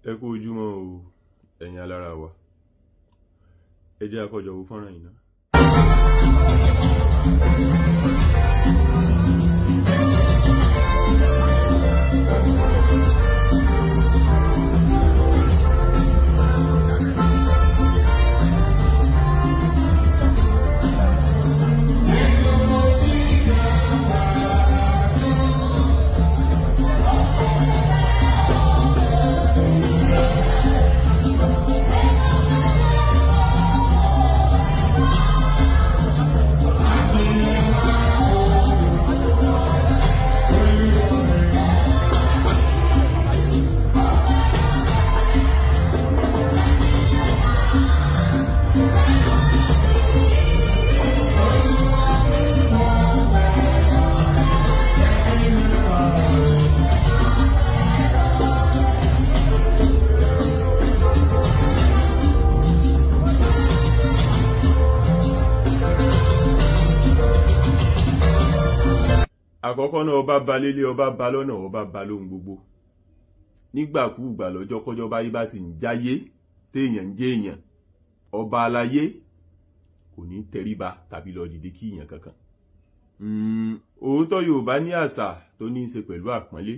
Ẹ kú ojúmọ́ o, ẹ̀yin alára wa. Ẹ jẹ́ a kọ́jọ wo fọ́nrán yìí náà. Àkọ́kọ́ náà ọba ba lélé, ọba ba lọ́nà, ọba ba lóhun gbogbo. Nígbàkúùgbà lọ́jọ́ kọjọ́ báyé bá sì ń jáyé téèyàn ń jẹ́ èèyàn, ọba aláyé kò ní tẹríba tàbí lọ dìde kí èèyàn kankan. Òótọ́ Yorùbá ní àṣà tó ní í ṣe pẹ̀lú àpọ́nlé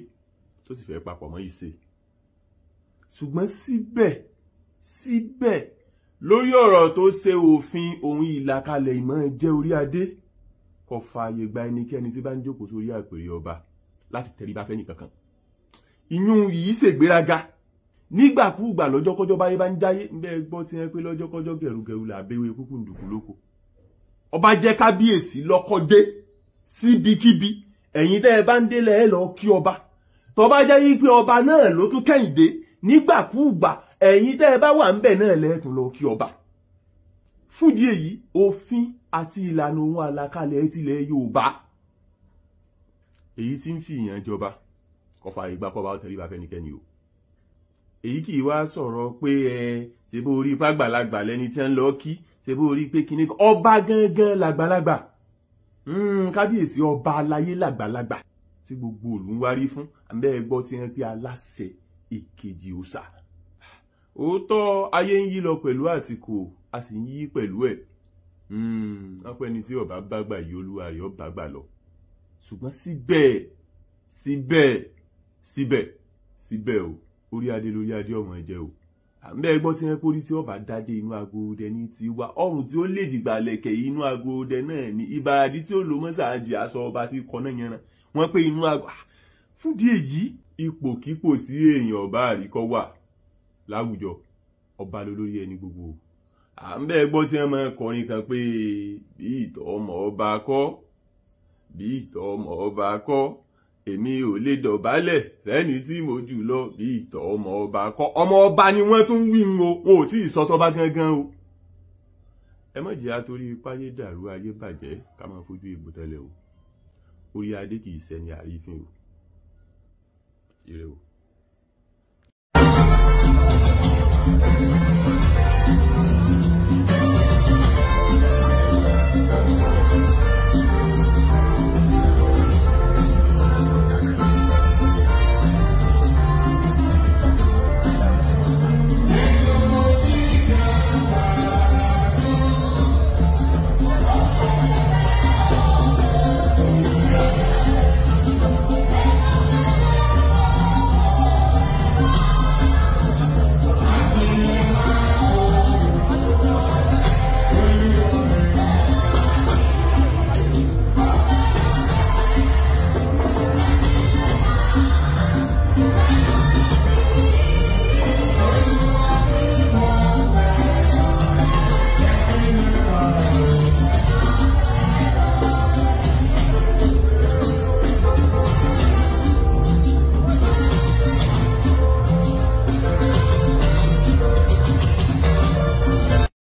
tó sì fẹ́ papọ̀ mọ́ ìṣe. Ṣùgbọ́n síbẹ̀ lórí ọ̀rọ̀ tó ṣe òfin ohun ìlàkalẹ̀ ìmọ̀ jẹ́ orí adé, kò fààyè gba ẹnikẹ́ni tí bá ń jókòó sórí àpèrè ọba láti tẹríba fẹ́ni kankan. Ìyún yìí ṣègbéraga. Nígbàkúùgbà lọ́jọ́kọ́jọ́ báyé bá ń jáyé, bẹ́ẹ̀ gbọ́ tí wọ́n pé lọ́jọ́kọ́jọ́ gẹ̀rùgẹ̀rù làbẹ́wé kúkú ndùkú lóko. Ọba jẹ́ kábíyèsí lọ́kọ́dé síbikíbi, ẹ̀yin tẹ́ ẹ bá ń délẹ̀ ẹ lọ kí ọba. Tó bá jẹ́ yí pé ọba náà ló tún kẹ́yìndé, nígbàkúùgbà ẹ̀yin tẹ́ ẹ bá wà ń bẹ̀ náà lẹ́ẹ̀tún lọ kí ọba. Fúndì èyí, òfin àti ìlànà ohun àlàkalẹ̀ tilẹ̀ Yorùbá èyí tí ń fi ìyàn jọba kò fààyè gbà kọba ó tẹríba fẹ́nikẹ́ni o. Èyí kì í wá sọ̀rọ̀ pé ṣe bó rí pàgbàlagbà lẹ́ni tí ń lọ kí, ṣe bó rí pé kíní ọba gangan làgbàlagbà. Kábíyèsí ọba aláyé làgbàlagbà tí gbogbo ìlú ń wárí fún, àbẹ́ gbọ́ tí wọ́n pé aláṣẹ èkejì òòṣà. Òótọ́ ayé ń yí lọ pẹ̀lú àsìkò, a sì ń yí pẹ̀lú ẹ̀. Wọ́n pẹ́ ni tí ọba bá gbà yí olúwa rẹ̀ ọba gbà lọ. Ṣùgbọ́n síbẹ̀ o, orí adé lórí adé ọmọ ẹ̀jẹ̀ o. Àbẹ́ gbọ́ tí wọ́n pórí tí ọba dádé inú agorodẹ ní ti wá, ọrùn tí ó lè dìgbà lẹ̀kẹ̀ inú agorodẹ náà ni ìbàdí tí ó lò mọ́sàájì aṣọ ọba tí kọ́nà yẹn wọ́n pé inú ago. Fún díẹ̀ yìí, ipòkípò tí èèyàn ọba àríkọ́ wà láwùjọ, ọba lólórí ẹni gbogbo. Àbẹ́ gbọ́ tí wọ́n máa kọrin kan pé bí ìtọ́ ọmọ ọba kọ́, èmi ò lè dọ̀bálẹ̀ fẹ́ni tí mo jù lọ bí ìtọ́ ọmọ ọba kọ́. Ọmọ ọba ni wọ́n tún wí o, wọn ò tí ì sọ tọ́ba gangan o. Ẹ má jẹ́ àtorí páyé dàrú ayé bàjẹ́ ká máa fojú egbò tẹ́lẹ̀ o. Orí adé kì í ṣẹni àrífín o. Ire o.